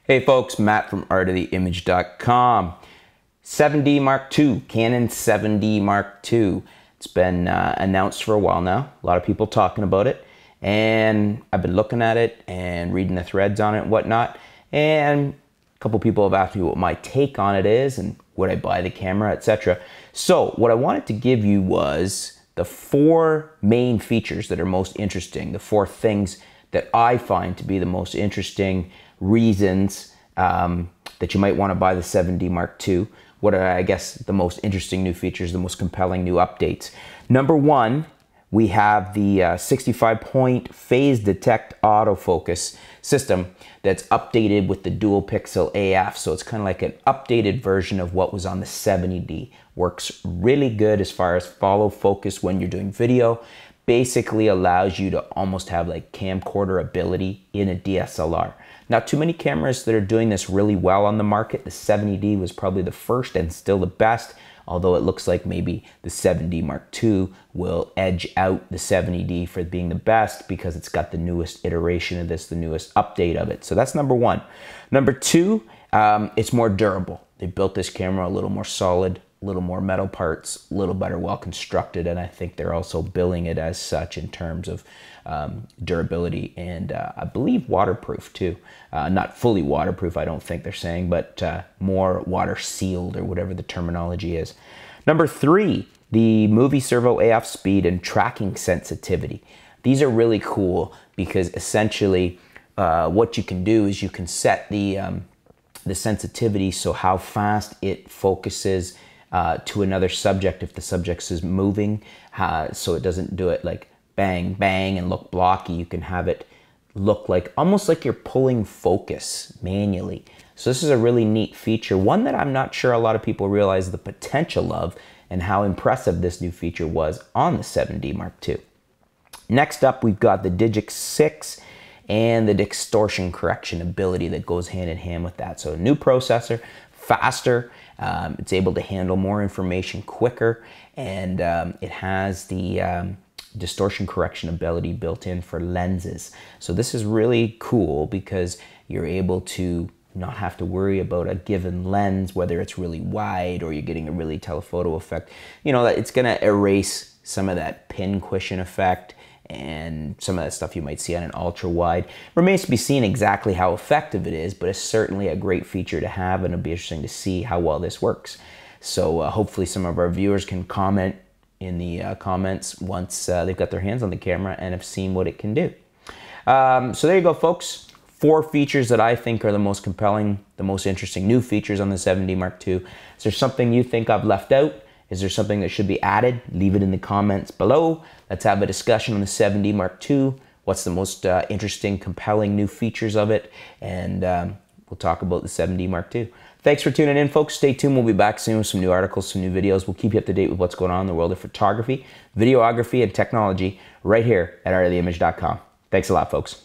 Hey folks, Matt from artoftheimage.com. 7D Mark II, Canon 7D Mark II. It's been announced for a while now. A lot of people talking about it. And I've been looking at it and reading the threads on it and whatnot. And a couple people have asked me what my take on it is and would I buy the camera, etc. So what I wanted to give you was the 4 main features that are most interesting, the 4 things that I find to be the most interesting reasons that you might want to buy the 7D Mark II. What are, I guess, the most interesting new features, the most compelling new updates? Number 1, we have the 65-point phase detect autofocus system that's updated with the dual pixel AF. So it's kind of like an updated version of what was on the 70D. Works really good as far as follow focus when you're doing video. Basically allows you to almost have like camcorder ability in a DSLR. Not too many cameras that are doing this really well on the market. The 70D was probably the first and still the best, although it looks like maybe the 7D Mark II will edge out the 70D for being the best because it's got the newest iteration of this, the newest update of it. So that's number 1. Number 2, it's more durable. They built this camera a little more solid, a little more metal parts, a little better well constructed, and I think they're also billing it as such in terms of durability and I believe waterproof too. Not fully waterproof, I don't think they're saying, but more water sealed or whatever the terminology is. Number 3, the movie servo AF speed and tracking sensitivity. These are really cool because essentially what you can do is you can set the sensitivity, so how fast it focuses to another subject if the subject is moving, so it doesn't do it like bang, bang and look blocky. You can have it look like almost like you're pulling focus manually. So this is a really neat feature, one that I'm not sure a lot of people realize the potential of and how impressive this new feature was on the 7D Mark II. Next up, we've got the Digix 6 and the distortion correction ability that goes hand in hand with that. So a new processor, faster, it's able to handle more information quicker, and it has the distortion correction ability built in for lenses. So this is really cool because you're able to not have to worry about a given lens, whether it's really wide or you're getting a really telephoto effect. You know, that it's gonna erase some of that pincushion effect and some of that stuff you might see on an ultra wide. Remains to be seen exactly how effective it is, but it's certainly a great feature to have, and it'll be interesting to see how well this works. So hopefully some of our viewers can comment in the comments once they've got their hands on the camera and have seen what it can do. So there you go, folks. 4 features that I think are the most compelling, the most interesting new features on the 7D Mark II. Is there something you think I've left out? Is there something that should be added? Leave it in the comments below. Let's have a discussion on the 7D Mark II. What's the most interesting, compelling new features of it? And we'll talk about the 7D Mark II. Thanks for tuning in, folks. Stay tuned. We'll be back soon with some new articles, some new videos. We'll keep you up to date with what's going on in the world of photography, videography, and technology right here at artoftheimage.com. Thanks a lot, folks.